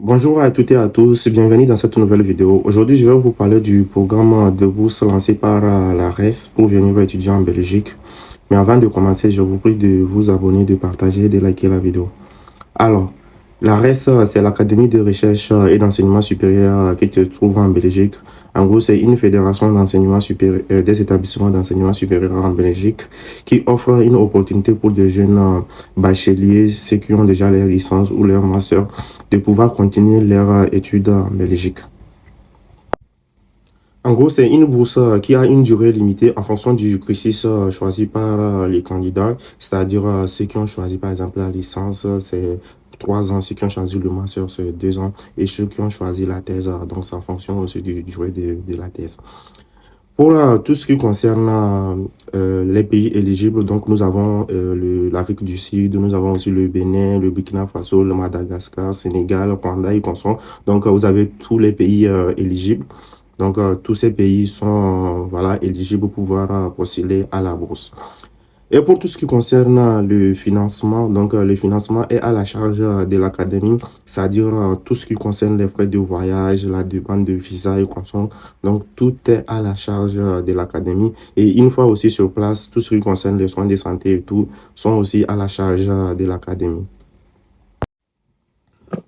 Bonjour à toutes et à tous, bienvenue dans cette nouvelle vidéo. Aujourd'hui, je vais vous parler du programme de bourse lancé par la RES pour venir étudier en Belgique. Mais avant de commencer, je vous prie de vous abonner, de partager et de liker la vidéo. Alors, la RES, c'est l'Académie de recherche et d'enseignement supérieur qui se trouve en Belgique. En gros, c'est une fédération d'enseignement supérieur, des établissements d'enseignement supérieur en Belgique qui offre une opportunité pour des jeunes bacheliers, ceux qui ont déjà leur licence ou leur master, de pouvoir continuer leurs études en Belgique. En gros, c'est une bourse qui a une durée limitée en fonction du cursus choisi par les candidats, c'est-à-dire ceux qui ont choisi par exemple la licence, c'est 3 ans, ceux qui ont choisi le master, c'est 2 ans, et ceux qui ont choisi la thèse, donc c'est en fonction aussi du durée de la thèse. Pour tout ce qui concerne les pays éligibles, donc nous avons l'Afrique du Sud, nous avons aussi le Bénin, le Burkina Faso, le Madagascar, Sénégal, Rwanda et consorts. Donc vous avez tous les pays éligibles. Donc, tous ces pays sont voilà, éligibles pour pouvoir postuler à la bourse. Et pour tout ce qui concerne le financement, donc le financement est à la charge de l'académie, c'est-à-dire tout ce qui concerne les frais de voyage, la demande de visa et consorts. Donc, tout est à la charge de l'académie. Et une fois aussi sur place, tout ce qui concerne les soins de santé et tout sont aussi à la charge de l'académie.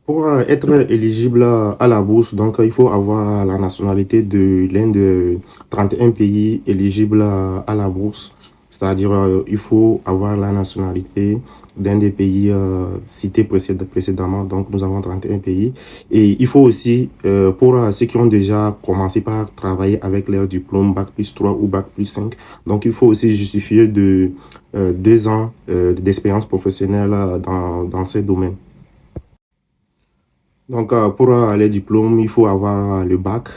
Pour être éligible à la bourse, donc il faut avoir la nationalité de l'un des 31 pays éligibles à la bourse. C'est-à-dire, il faut avoir la nationalité d'un des pays cités précédemment. Donc, nous avons 31 pays. Et il faut aussi, pour ceux qui ont déjà commencé par travailler avec leur diplôme Bac+3 ou Bac+5, donc il faut aussi justifier de 2 ans d'expérience professionnelle dans ces domaines. Donc, pour les diplômes, il faut avoir le bac.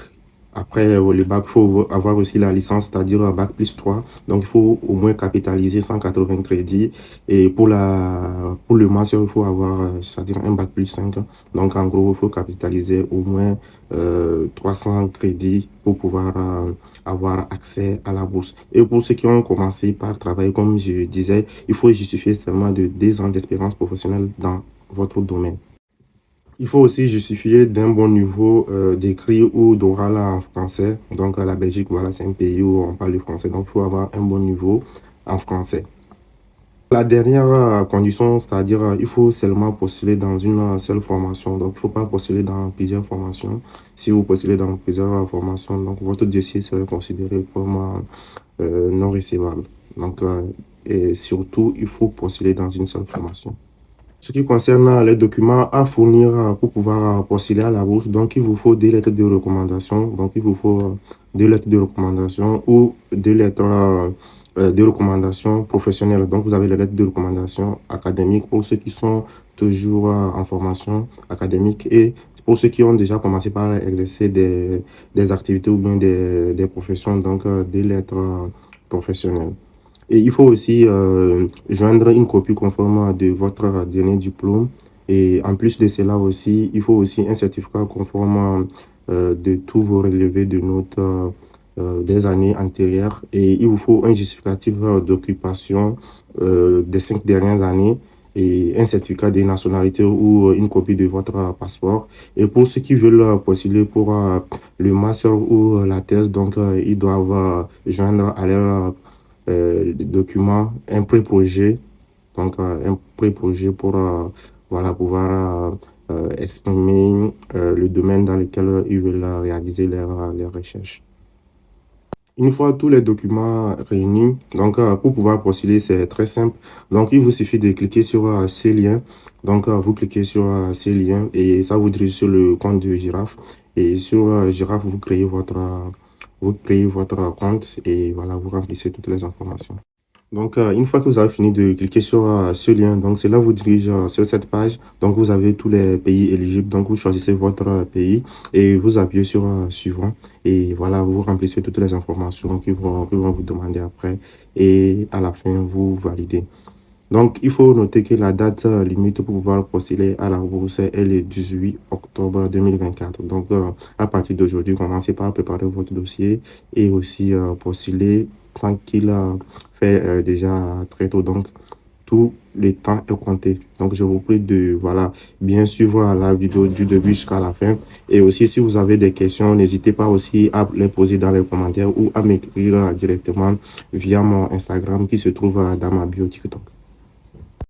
Après le bac, il faut avoir aussi la licence, c'est-à-dire Bac+3. Donc, il faut au moins capitaliser 180 crédits. Et pour le master, il faut avoir, c'est-à-dire un Bac+5. Donc, en gros, il faut capitaliser au moins 300 crédits pour pouvoir avoir accès à la bourse. Et pour ceux qui ont commencé par travailler, comme je disais, il faut justifier seulement de 2 ans d'expérience professionnelle dans votre domaine. Il faut aussi justifier d'un bon niveau d'écrit ou d'oral en français. Donc, la Belgique, voilà, c'est un pays où on parle le français. Donc, il faut avoir un bon niveau en français. La dernière condition, c'est-à-dire il faut seulement postuler dans une seule formation. Donc, il ne faut pas postuler dans plusieurs formations. Si vous postulez dans plusieurs formations, donc votre dossier serait considéré comme non recevable. Donc, et surtout, il faut postuler dans une seule formation. Ce qui concerne les documents à fournir pour pouvoir postuler à la bourse, donc il vous faut des lettres de recommandation. Donc il vous faut des lettres de recommandation ou des lettres de recommandation professionnelles. Donc vous avez les lettres de recommandation académiques pour ceux qui sont toujours en formation académique et pour ceux qui ont déjà commencé par exercer des activités ou bien des professions, donc des lettres professionnelles. Et il faut aussi joindre une copie conforme de votre dernier diplôme. Et en plus de cela aussi, il faut aussi un certificat conforme de tous vos relevés de notes des années antérieures. Et il vous faut un justificatif d'occupation des 5 dernières années et un certificat de nationalité ou une copie de votre passeport. Et pour ceux qui veulent postuler pour le master ou la thèse, donc ils doivent joindre à leur des documents, un pré-projet, donc un pré-projet pour voilà, pouvoir exprimer le domaine dans lequel ils veulent réaliser leurs recherches. Une fois tous les documents réunis, donc pour pouvoir postuler, c'est très simple. Donc, il vous suffit de cliquer sur ces liens. Donc, vous cliquez sur ces liens et ça vous dirige sur le compte de Giraffe. Et sur Giraffe, vous créez votre compte et voilà, vous remplissez toutes les informations. Donc, une fois que vous avez fini de cliquer sur ce lien, donc cela vous dirige sur cette page. Donc, vous avez tous les pays éligibles. Donc, vous choisissez votre pays et vous appuyez sur suivant. Et voilà, vous remplissez toutes les informations qu'ils vont vous demander après. Et à la fin, vous validez. Donc, il faut noter que la date limite pour pouvoir postuler à la bourse est le 18 octobre 2024. Donc, à partir d'aujourd'hui, commencez par préparer votre dossier et aussi postuler tranquille, fait déjà très tôt. Donc, tout le temps est compté. Donc, je vous prie de, voilà, bien suivre la vidéo du début jusqu'à la fin. Et aussi, si vous avez des questions, n'hésitez pas aussi à les poser dans les commentaires ou à m'écrire directement via mon Instagram qui se trouve dans ma bio TikTok.